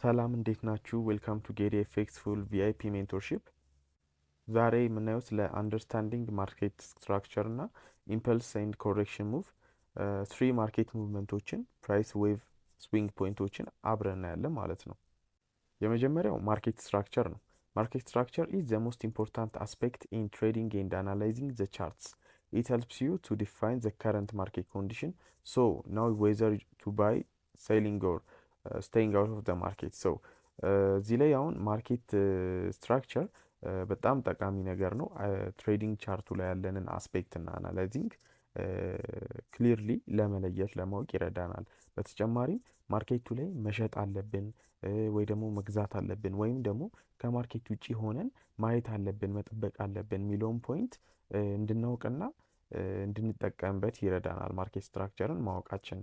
ሰላም እንዴት ናችሁ? ዌልካም ቱ ጌሪ ኤፌክስ ፉል ቪአይፒ ሜንቶርሺፕ። ዛሬ የምናየው ስለ አንደርስታንዲንግ ማርኬት ስትራክቸር እና ኢምፐልስ ኤንድ ኮሬክሽን ሙቭ ስሪ ማርኬት ሙቭመንቶችን ፕራይስ ዌቭ ስዊንግ ፖይንቶችን አብረን እናያለን ማለት ነው። የመጀመሪያው ማርኬት ስትራክቸር ነው። ማርኬት ስትራክቸር ኢዝ ዘ ሞስት ኢምፖርታንት አስፔክት ኢን ትሬዲንግ ኤንድ አናላይዚንግ ዘ ቻርትስ ኢት ሄልፕስ ዩ ቱ ዲፋይን ዘ ከረንት ማርኬት ኮንዲሽን ሶ ናው ዌዘር ቱ ባይ ሴሊንግ ኦር ስቴይንግ አውት ኦፍ ዘ ማርኬት ሰው እዚህ ላይ አሁን ማርኬት ስትራክቸር በጣም ጠቃሚ ነገር ነው። ትሬዲንግ ቻርቱ ላይ ያለንን አስፔክት እና አናላይዚንግ ክሊርሊ ለመለየት ለማወቅ ይረዳናል። በተጨማሪም ማርኬቱ ላይ መሸጥ አለብን ወይ ደግሞ መግዛት አለብን ወይም ደግሞ ከማርኬት ውጭ ሆነን ማየት አለብን መጠበቅ አለብን የሚለውን ፖይንት እንድናውቅና እንድንጠቀምበት ይረዳናል። ማርኬት ስትራክቸርን ማወቃችን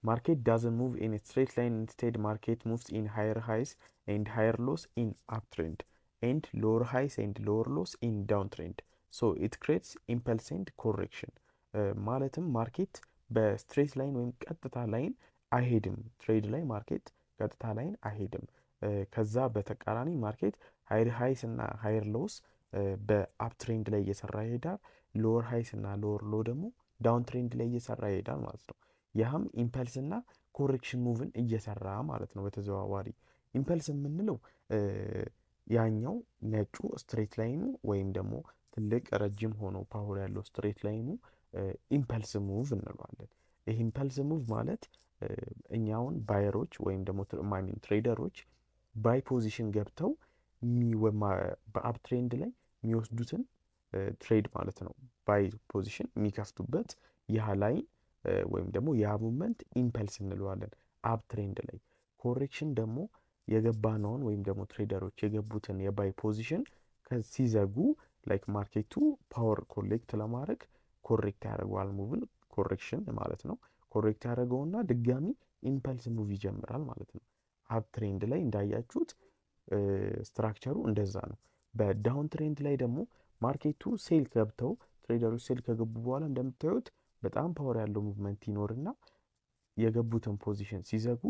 Market doesn't move in a straight line. Instead, market moves in higher highs and higher lows in uptrend and lower highs and lower lows in downtrend. So it creates impulse and correction. ማለትም ማርኬት በስትሬት ላይን ወይም ቀጥታ ላይን አይሄድም። ትሬድ ላይ ማርኬት ቀጥታ ላይን አይሄድም። ከዛ በተቃራኒ ማርኬት ሃይር ሃይስ እና ሃይር ሎስ በአፕትሬንድ ላይ እየሰራ ይሄዳል። ሎወር ሃይስ እና ሎወር ሎ ደግሞ ዳውን ትሬንድ ላይ እየሰራ ይሄዳል ማለት ነው። ያህም ኢምፐልስ እና ኮሬክሽን ሙቭን እየሰራ ማለት ነው። በተዘዋዋሪ ኢምፐልስ የምንለው ያኛው ነጩ ስትሬት ላይኑ ወይም ደግሞ ትልቅ ረጅም ሆኖ ፓወር ያለው ስትሬት ላይኑ ኢምፐልስ ሙቭ እንለዋለን። ይህ ኢምፐልስ ሙቭ ማለት እኛውን ባየሮች ወይም ደግሞ ትሬደሮች ባይ ፖዚሽን ገብተው በአፕ ትሬንድ ላይ የሚወስዱትን ትሬድ ማለት ነው። ባይ ፖዚሽን የሚከፍቱበት ያህ ላይን ወይም ደግሞ ያ ሙቭመንት ኢምፐልስ እንለዋለን አፕ ትሬንድ ላይ። ኮሬክሽን ደግሞ የገባነውን ወይም ደግሞ ትሬደሮች የገቡትን የባይ ፖዚሽን ሲዘጉ ላይክ ማርኬቱ ፓወር ኮሌክት ለማድረግ ኮሬክት ያደርገዋል። ሙቭን ኮሬክሽን ማለት ነው። ኮሬክት ያደርገውና ድጋሚ ኢምፐልስ ሙቭ ይጀምራል ማለት ነው። አፕ ትሬንድ ላይ እንዳያችሁት ስትራክቸሩ እንደዛ ነው። በዳውን ትሬንድ ላይ ደግሞ ማርኬቱ ሴል ገብተው ትሬደሮች ሴል ከገቡ በኋላ እንደምታዩት በጣም ፓወር ያለው ሙቭመንት ይኖርና የገቡትን ፖዚሽን ሲዘጉ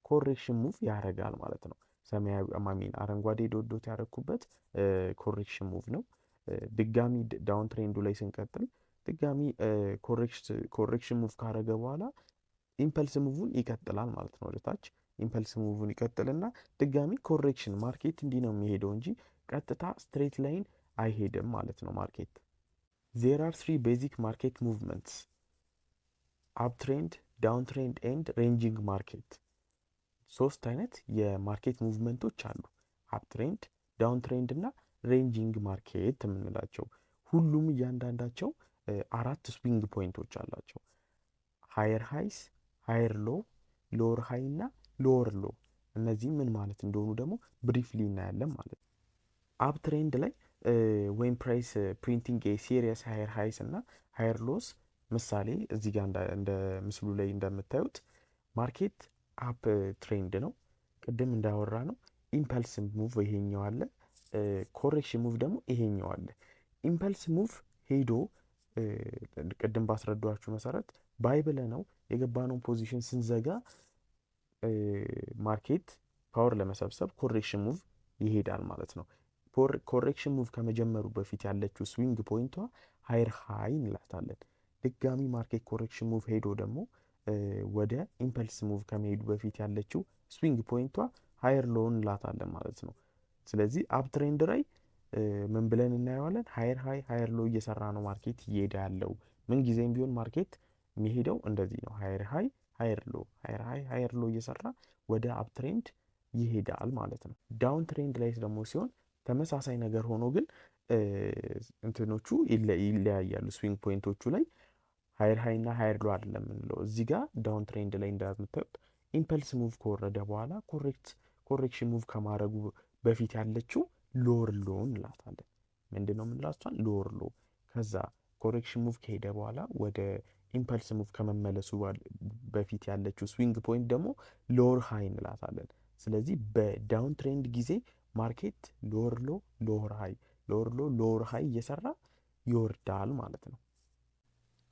ኮሬክሽን ሙቭ ያደርጋል ማለት ነው። ሰማያዊ አማሚን አረንጓዴ ዶት ያደረኩበት ኮሬክሽን ሙቭ ነው። ድጋሚ ዳውን ትሬንዱ ላይ ስንቀጥል ድጋሚ ኮሬክሽን ሙቭ ካደረገ በኋላ ኢምፐልስ ሙቭን ይቀጥላል ማለት ነው። ወደታች ኢምፐልስ ሙቭን ይቀጥልና ድጋሚ ኮሬክሽን ማርኬት እንዲህ ነው የሚሄደው እንጂ ቀጥታ ስትሬት ላይን አይሄድም ማለት ነው ማርኬት። There are three basic market movements: uptrend, downtrend and ranging market. ሶስት አይነት የማርኬት ሙቭመንቶች አሉ። አፕትሬንድ፣ ዳውንትሬንድ እና ሬንጂንግ ማርኬት የምንላቸው። ሁሉም እያንዳንዳቸው አራት ስዊንግ ፖይንቶች አላቸው። ሃየር ሃይስ፣ ሃየር ሎ፣ ሎወር ሃይ እና ሎወር ሎ። እነዚህ ምን ማለት እንደሆኑ ደግሞ ብሪፍሊ እናያለን ማለት ነው። አፕትሬንድ ላይ ወይም ፕራይስ ፕሪንቲንግ የሲሪየስ ሃየር ሃይስ እና ሃየር ሎስ ምሳሌ እዚህ ጋር እንደ ምስሉ ላይ እንደምታዩት ማርኬት አፕ ትሬንድ ነው። ቅድም እንዳወራ ነው ኢምፐልስ ሙቭ ይሄኛው አለ፣ ኮሬክሽን ሙቭ ደግሞ ይሄኛው አለ። ኢምፐልስ ሙቭ ሄዶ ቅድም ባስረዷችሁ መሰረት ባይብለ ነው የገባነውን ፖዚሽን ስንዘጋ ማርኬት ፓወር ለመሰብሰብ ኮሬክሽን ሙቭ ይሄዳል ማለት ነው። ኮሬክሽን ሙቭ ከመጀመሩ በፊት ያለችው ስዊንግ ፖይንቷ ሃየር ሃይ እንላታለን። ድጋሚ ማርኬት ኮሬክሽን ሙቭ ሄዶ ደግሞ ወደ ኢምፐልስ ሙቭ ከመሄዱ በፊት ያለችው ስዊንግ ፖይንቷ ሃየር ሎ እንላታለን ማለት ነው። ስለዚህ አፕ ትሬንድ ላይ ምን ብለን እናየዋለን? ሃየር ሃይ ሃየር ሎ እየሰራ ነው ማርኬት እየሄደ ያለው። ምን ጊዜም ቢሆን ማርኬት የሚሄደው እንደዚህ ነው። ሃየር ሃይ ሃየር ሎ፣ ሃየር ሃይ ሃየር ሎ እየሰራ ወደ አፕ ትሬንድ ይሄዳል ማለት ነው። ዳውን ትሬንድ ላይ ደግሞ ሲሆን ተመሳሳይ ነገር ሆኖ ግን እንትኖቹ ይለያያሉ። ስዊንግ ፖይንቶቹ ላይ ሃየር ሃይ እና ሃየር ሎ አይደለም የምንለው። እዚህ ጋር ዳውን ትሬንድ ላይ እንደምታዩት ኢምፐልስ ሙቭ ከወረደ በኋላ ኮሬክሽን ሙቭ ከማድረጉ በፊት ያለችው ሎወር ሎ እንላታለን። ምንድን ነው የምንላቷን? ሎወር ሎ። ከዛ ኮሬክሽን ሙቭ ከሄደ በኋላ ወደ ኢምፐልስ ሙቭ ከመመለሱ በፊት ያለችው ስዊንግ ፖይንት ደግሞ ሎወር ሃይ እንላታለን። ስለዚህ በዳውን ትሬንድ ጊዜ ማርኬት ሎወር ሎ ሎወር ሃይ ሎወር ሎ ሎወር ሃይ እየሰራ ይወርዳል ማለት ነው።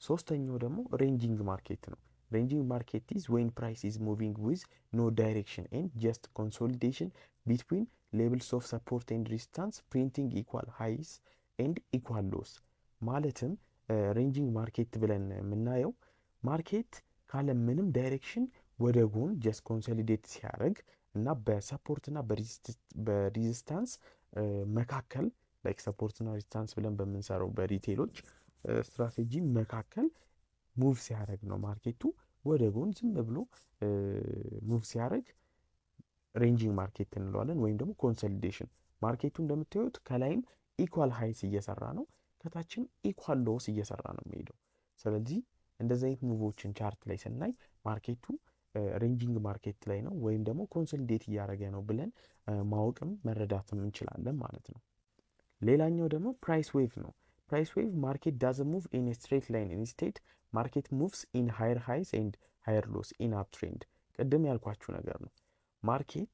ሶስተኛው ደግሞ ሬንጂንግ ማርኬት ነው። ሬንጂንግ ማርኬት ኢዝ ዌን ፕራይስ ኢዝ ሙቪንግ ዊዝ ኖ ዳይሬክሽን ኤንድ ጀስት ኮንሶሊዴሽን ቢትዊን ሌቭልስ ኦፍ ሰፖርት ኤንድ ሪዚስታንስ ፕሪንቲንግ ኢኳል ሃይስ ኤንድ ኢኳል ሎስ። ማለትም ሬንጂንግ ማርኬት ብለን የምናየው ማርኬት ካለ ምንም ዳይሬክሽን ወደ ጎን ጀስት ኮንሶሊዴት ሲያደርግ እና በሰፖርት እና በሪዚስታንስ መካከል ላይክ ሰፖርት እና ሪዚስታንስ ብለን በምንሰራው በሪቴሎች ስትራቴጂ መካከል ሙቭ ሲያደርግ ነው። ማርኬቱ ወደ ጎን ዝም ብሎ ሙቭ ሲያደርግ ሬንጂንግ ማርኬት እንለዋለን፣ ወይም ደግሞ ኮንሶሊዴሽን። ማርኬቱ እንደምታዩት ከላይም ኢኳል ሃይስ እየሰራ ነው፣ ከታችም ኢኳል ሎስ እየሰራ ነው የሚሄደው። ስለዚህ እንደዚህ አይነት ሙቮችን ቻርት ላይ ስናይ ማርኬቱ ሬንጂንግ ማርኬት ላይ ነው ወይም ደግሞ ኮንሶሊዴት እያደረገ ነው ብለን ማወቅም መረዳትም እንችላለን ማለት ነው። ሌላኛው ደግሞ ፕራይስ ዌቭ ነው። ፕራይስ ዌቭ ማርኬት ዳዝንት ሙቭ ኢን ስትሬት ላይን ኢንስቴድ ማርኬት ሙቭስ ኢን ሃየር ሃይስ ኤንድ ሃየር ሎስ ኢን አፕ ትሬንድ። ቅድም ያልኳችሁ ነገር ነው። ማርኬት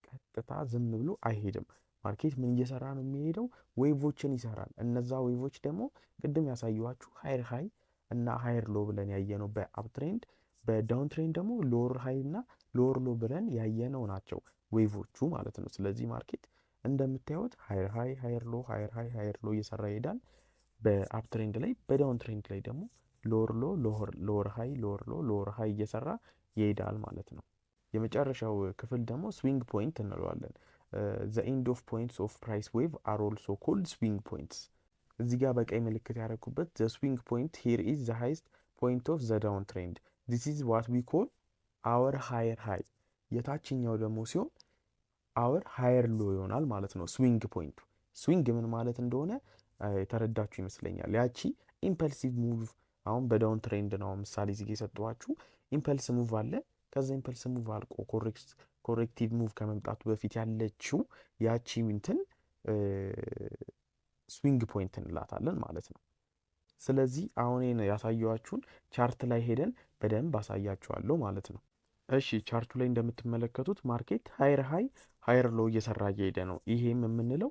ቀጥታ ዝም ብሎ አይሄድም። ማርኬት ምን እየሰራ ነው የሚሄደው? ዌቮችን ይሰራል። እነዛ ዌቮች ደግሞ ቅድም ያሳየኋችሁ ሃየር ሃይ እና ሃየር ሎ ብለን ያየነው በአፕ ትሬንድ፣ በዳውን ትሬንድ ደግሞ ሎወር ሃይ እና ሎወር ሎ ብለን ያየነው ናቸው ዌቮቹ ማለት ነው። ስለዚህ ማርኬት እንደምታዩት ሃየር ሃይ ሃየር ሎ ሃየር ሃይ ሃየር ሎ እየሰራ ይሄዳል በአፕ ትሬንድ ላይ። በዳውን ትሬንድ ላይ ደግሞ ሎወር ሎ ሎወር ሃይ ሎወር ሎ ሎወር ሃይ እየሰራ ይሄዳል ማለት ነው። የመጨረሻው ክፍል ደግሞ ስዊንግ ፖይንት እንለዋለን። ዘ ኤንድ ኦፍ ፖይንትስ ኦፍ ፕራይስ ዌቭ አር ኦልሶ ኮልድ ስዊንግ ፖይንትስ። እዚህ ጋር በቀይ ምልክት ያደረኩበት ዘ ስዊንግ ፖይንት ሂር ኢዝ ዘ ሃይስት ፖይንት ኦፍ ዘ ዳውን ትሬንድ ዲስ ኢዝ ዋት ዊ ኮል አወር ሃየር ሃይ። የታችኛው ደግሞ ሲሆን አወር ሃየር ሎ ይሆናል ማለት ነው ስዊንግ ፖይንቱ። ስዊንግ ምን ማለት እንደሆነ የተረዳችሁ ይመስለኛል። ያቺ ኢምፐልሲቭ ሙቭ አሁን በዳውን ትሬንድ ነው ምሳሌ እዚህ የሰጠኋችሁ። ኢምፐልስ ሙቭ አለ። ከዛ ኢምፐልስ ሙቭ አልቆ ኮሬክቲቭ ሙቭ ከመምጣቱ በፊት ያለችው ያቺ እንትን ስዊንግ ፖይንት እንላታለን ማለት ነው። ስለዚህ አሁን ያሳየኋችሁን ቻርት ላይ ሄደን በደንብ አሳያችኋለሁ ማለት ነው። እሺ ቻርቱ ላይ እንደምትመለከቱት ማርኬት ሃየር ሃይ ሃየር ሎ እየሰራ እየሄደ ነው። ይሄም የምንለው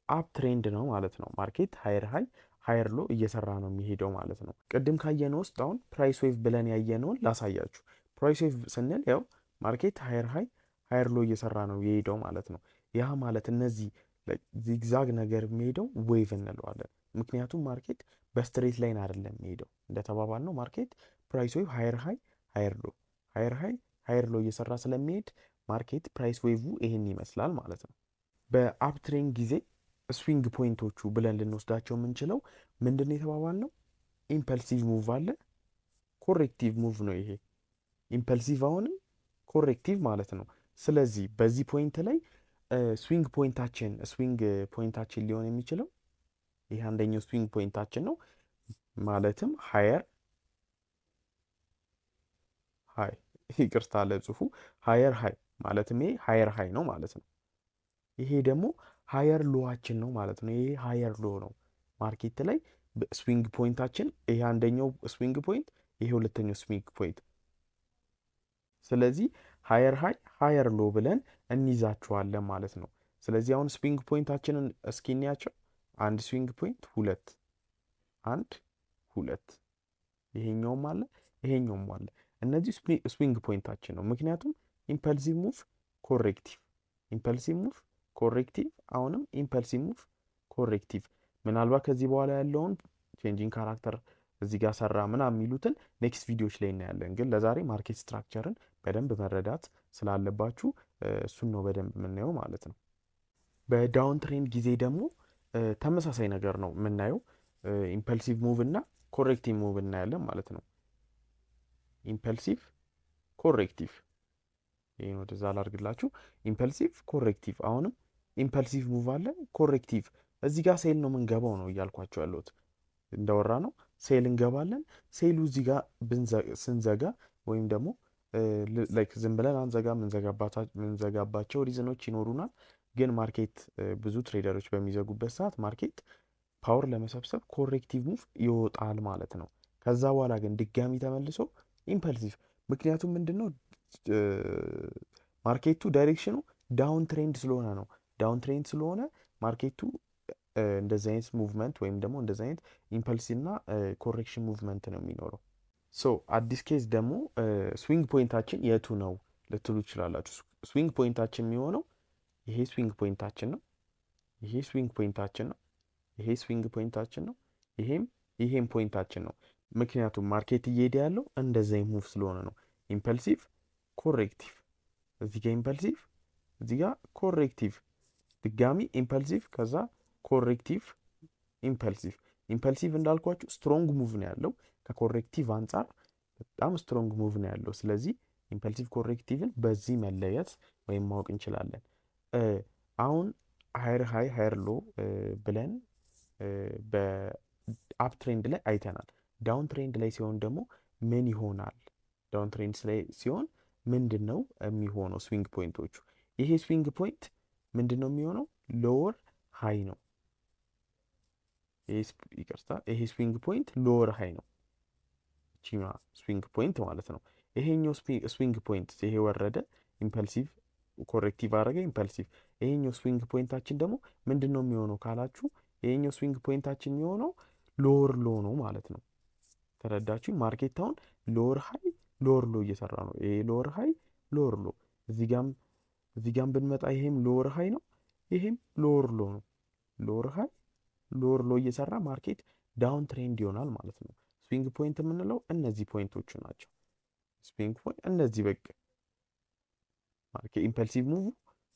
አፕ ትሬንድ ነው ማለት ነው። ማርኬት ሃየር ሃይ ሃየር ሎ እየሰራ ነው የሚሄደው ማለት ነው። ቅድም ካየነው ውስጥ አሁን ፕራይስ ዌቭ ብለን ያየነውን ላሳያችሁ። ፕራይስ ዌቭ ስንል ያው ማርኬት ሃየር ሃይ ሃየር ሎ እየሰራ ነው የሄደው ማለት ነው። ያ ማለት እነዚህ ዚግዛግ ነገር የሚሄደው ዌቭ እንለዋለን። ምክንያቱም ማርኬት በስትሬት ላይን አይደለም የሚሄደው። እንደተባባል ነው ማርኬት ፕራይስ ዌቭ ሃየር ሃይ ሃየር ሎ ሃየር ሃይ ሃየር ሎ እየሰራ ስለሚሄድ ማርኬት ፕራይስ ዌቭ ይሄን ይመስላል ማለት ነው። በአፕ ትሬንድ ጊዜ ስዊንግ ፖይንቶቹ ብለን ልንወስዳቸው የምንችለው ምንድን ነው የተባባል ነው? ኢምፐልሲቭ ሙቭ አለ፣ ኮሬክቲቭ ሙቭ ነው ይሄ። ኢምፐልሲቭ አሁንም ኮሬክቲቭ ማለት ነው። ስለዚህ በዚህ ፖይንት ላይ ስዊንግ ፖይንታችን ሊሆን የሚችለው ይህ አንደኛው ስዊንግ ፖይንታችን ነው። ማለትም ሃየር ሃይ፣ ይቅርታ ለጽሁፉ ሃየር ሃይ ማለትም ይሄ ሃየር ሃይ ነው ማለት ነው። ይሄ ደግሞ ሃየር ሎዋችን ነው ማለት ነው። ይሄ ሃየር ሎ ነው ማርኬት ላይ ስዊንግ ፖይንታችን። ይሄ አንደኛው ስዊንግ ፖይንት፣ ይሄ ሁለተኛው ስዊንግ ፖይንት። ስለዚህ ሃየር ሃይ ሃየር ሎ ብለን እንይዛቸዋለን ማለት ነው። ስለዚህ አሁን ስዊንግ ፖይንታችንን እስኪ እንያቸው። አንድ ስዊንግ ፖይንት፣ ሁለት፣ አንድ ሁለት፣ ይሄኛውም አለ ይሄኛውም አለ። እነዚህ ስዊንግ ፖይንታችን ነው። ምክንያቱም ኢምፐልሲቭ ሙቭ ኮሬክቲቭ፣ ኢምፐልሲቭ ሙቭ ኮሬክቲቭ፣ አሁንም ኢምፐልሲቭ ሙቭ ኮሬክቲቭ። ምናልባት ከዚህ በኋላ ያለውን ቼንጂንግ ካራክተር እዚህ ጋር ሰራ ምናምን የሚሉትን ኔክስት ቪዲዮዎች ላይ እናያለን። ግን ለዛሬ ማርኬት ስትራክቸርን በደንብ መረዳት ስላለባችሁ እሱን ነው በደንብ የምናየው ማለት ነው። በዳውን ትሬንድ ጊዜ ደግሞ ተመሳሳይ ነገር ነው የምናየው። ኢምፐልሲቭ ሙቭ እና ኮሬክቲቭ ሙቭ እናያለን ማለት ነው። ኢምፐልሲቭ ኮሬክቲቭ፣ ይህን ወደዛ ላርግላችሁ። ኢምፐልሲቭ ኮሬክቲቭ፣ አሁንም ኢምፐልሲቭ ሙቭ አለ፣ ኮሬክቲቭ። እዚህ ጋር ሴል ነው የምንገባው ነው እያልኳቸው ያለሁት። እንደወራ ነው ሴል እንገባለን። ሴሉ እዚህ ጋር ስንዘጋ ወይም ደግሞ ላይክ ዝም ብለን አንዘጋ፣ ምንዘጋባቸው ሪዝኖች ይኖሩናል። ግን ማርኬት ብዙ ትሬደሮች በሚዘጉበት ሰዓት ማርኬት ፓወር ለመሰብሰብ ኮሬክቲቭ ሙቭ ይወጣል ማለት ነው። ከዛ በኋላ ግን ድጋሚ ተመልሶ ኢምፐልሲቭ። ምክንያቱም ምንድነው ማርኬቱ ዳይሬክሽኑ ዳውን ትሬንድ ስለሆነ ነው። ዳውን ትሬንድ ስለሆነ ማርኬቱ እንደዚህ አይነት ሙቭመንት ወይም ደግሞ እንደዚህ አይነት ኢምፐልስ እና ኮሬክሽን ሙቭመንት ነው የሚኖረው። ሶ አዲስ ኬዝ ደግሞ ስዊንግ ፖይንታችን የቱ ነው ልትሉ ይችላላችሁ። ስዊንግ ፖይንታችን የሚሆነው ይሄ ስዊንግ ፖይንታችን ነው። ይሄ ስዊንግ ፖይንታችን ነው። ይሄ ስዊንግ ፖይንታችን ነው። ይሄም ፖይንታችን ነው። ምክንያቱም ማርኬት እየሄደ ያለው እንደዛ ሙቭ ስለሆነ ነው። ኢምፐልሲቭ ኮሬክቲቭ፣ እዚህ ጋር ኢምፐልሲቭ፣ እዚህ ጋር ኮሬክቲቭ፣ ድጋሚ ኢምፐልሲቭ፣ ከዛ ኮሬክቲቭ፣ ኢምፐልሲቭ። ኢምፐልሲቭ እንዳልኳችሁ ስትሮንግ ሙቭ ነው ያለው። ከኮሬክቲቭ አንጻር በጣም ስትሮንግ ሙቭ ነው ያለው። ስለዚህ ኢምፐልሲቭ ኮሬክቲቭን በዚህ መለየት ወይም ማወቅ እንችላለን። አሁን ሃየር ሃይ ሃየር ሎ ብለን በአፕ ትሬንድ ላይ አይተናል። ዳውን ትሬንድ ላይ ሲሆን ደግሞ ምን ይሆናል? ዳውን ትሬንድ ላይ ሲሆን ምንድን ነው የሚሆነው? ስዊንግ ፖይንቶቹ ይሄ ስዊንግ ፖይንት ምንድን ነው የሚሆነው? ሎወር ሃይ ነው። ይቅርታ፣ ይሄ ስዊንግ ፖይንት ሎወር ሃይ ነው። ቺማ ስዊንግ ፖይንት ማለት ነው። ይሄኛው ስዊንግ ፖይንት ይሄ ወረደ፣ ኢምፐልሲቭ ኮሬክቲቭ አደረገ፣ ኢምፐልሲቭ። ይሄኛው ስዊንግ ፖይንታችን ደግሞ ምንድን ነው የሚሆነው ካላችሁ፣ ይሄኛው ስዊንግ ፖይንታችን የሚሆነው ሎወር ሎ ነው ማለት ነው። ተረዳችሁ? ማርኬት አሁን ሎወር ሃይ ሎወር ሎ እየሰራ ነው። ይሄ ሎወር ሃይ ሎወር ሎ፣ እዚህ ጋም ብንመጣ ይሄም ሎወር ሃይ ነው፣ ይሄም ሎወር ሎ ነው። ሎወር ሃይ ሎወር ሎ እየሰራ ማርኬት ዳውን ትሬንድ ይሆናል ማለት ነው። ስዊንግ ፖይንት የምንለው እነዚህ ፖይንቶቹ ናቸው። ስዊንግ ፖይንት እነዚህ በቃ ማርኬት ኢምፐልሲቭ ሙቭ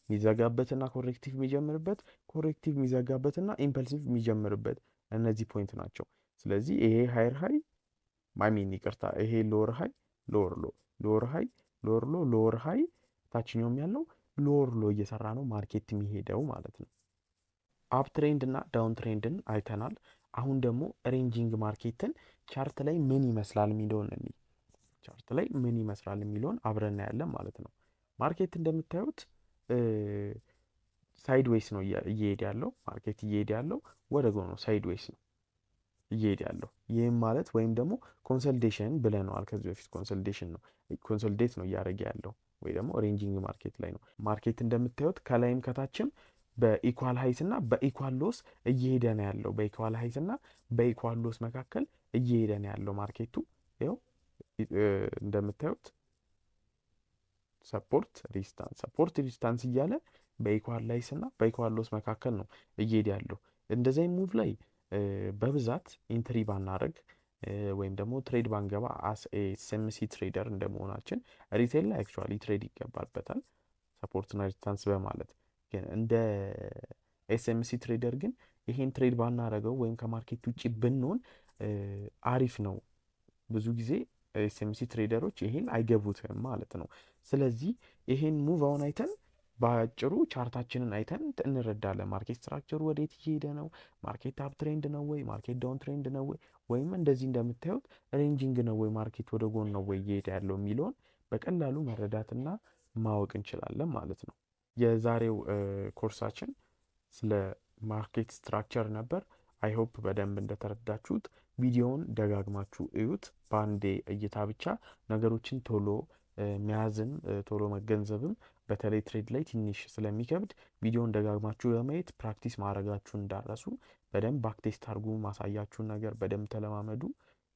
የሚዘጋበትና ኮሬክቲቭ የሚጀምርበት፣ ኮሬክቲቭ የሚዘጋበትና ኢምፐልሲቭ የሚጀምርበት እነዚህ ፖይንት ናቸው። ስለዚህ ይሄ ሃየር ሃይ ማሚን ይቅርታ፣ ይሄ ሎወር ሃይ ሎወር ሎ፣ ሎወር ሃይ ሎወር ሎ፣ ሎወር ሃይ ታችኛውም ያለው ሎወር ሎ እየሰራ ነው ማርኬት የሚሄደው ማለት ነው። አፕ ትሬንድ እና ዳውን ትሬንድን አይተናል። አሁን ደግሞ ሬንጂንግ ማርኬትን ቻርት ላይ ምን ይመስላል የሚለውን ቻርት ላይ ምን ይመስላል የሚለውን አብረን እናያለን ማለት ነው። ማርኬት እንደምታዩት ሳይድ ዌይስ ነው እየሄደ ያለው። ማርኬት እየሄደ ያለው ወደ ጎን ነው፣ ሳይድ ዌይስ ነው እየሄደ ያለው። ይህም ማለት ወይም ደግሞ ኮንሰልቴሽን ብለነዋል ከዚህ በፊት። ኮንሰልቴሽን ነው፣ ኮንሰልቴት ነው እያደረገ ያለው ወይ ደግሞ ሬንጂንግ ማርኬት ላይ ነው። ማርኬት እንደምታዩት ከላይም ከታችም በኢኳል ሃይስ እና በኢኳል ሎስ እየሄደ ነው ያለው። በኢኳል ሃይስ እና በኢኳል ሎስ መካከል እየሄደ ነው ያለው ማርኬቱ። ይኸው እንደምታዩት ሰፖርት ሪስታንስ እያለ በኢኳል ሃይስ እና በኢኳል ሎስ መካከል ነው እየሄደ ያለው። እንደዚህ ሙቭ ላይ በብዛት ኢንትሪ ባናደርግ ወይም ደግሞ ትሬድ ባንገባ አስ ኤስኤምሲ ትሬደር እንደመሆናችን ሪቴል ላይ አክቹዋሊ ትሬድ ይገባበታል ሰፖርትና ሪስታንስ በማለት ግን እንደ ኤስኤምሲ ትሬደር ግን ይሄን ትሬድ ባናረገው ወይም ከማርኬት ውጭ ብንሆን አሪፍ ነው። ብዙ ጊዜ ኤስኤምሲ ትሬደሮች ይሄን አይገቡትም ማለት ነው። ስለዚህ ይሄን ሙቭ አሁን አይተን በአጭሩ ቻርታችንን አይተን እንረዳለን። ማርኬት ስትራክቸሩ ወዴት እየሄደ ነው? ማርኬት አፕ ትሬንድ ነው ወይ? ማርኬት ዳውን ትሬንድ ነው ወይ? ወይም እንደዚህ እንደምታዩት ሬንጂንግ ነው ወይ? ማርኬት ወደ ጎን ነው ወይ እየሄደ ያለው የሚለውን በቀላሉ መረዳትና ማወቅ እንችላለን ማለት ነው። የዛሬው ኮርሳችን ስለ ማርኬት ስትራክቸር ነበር። አይ ሆፕ በደንብ እንደተረዳችሁት። ቪዲዮውን ደጋግማችሁ እዩት። በአንዴ እይታ ብቻ ነገሮችን ቶሎ መያዝም ቶሎ መገንዘብም በተለይ ትሬድ ላይ ትንሽ ስለሚከብድ ቪዲዮውን ደጋግማችሁ ለማየት ፕራክቲስ ማድረጋችሁን እንዳረሱ። በደንብ ባክቴስት አድርጉ። ማሳያችሁን ነገር በደንብ ተለማመዱ።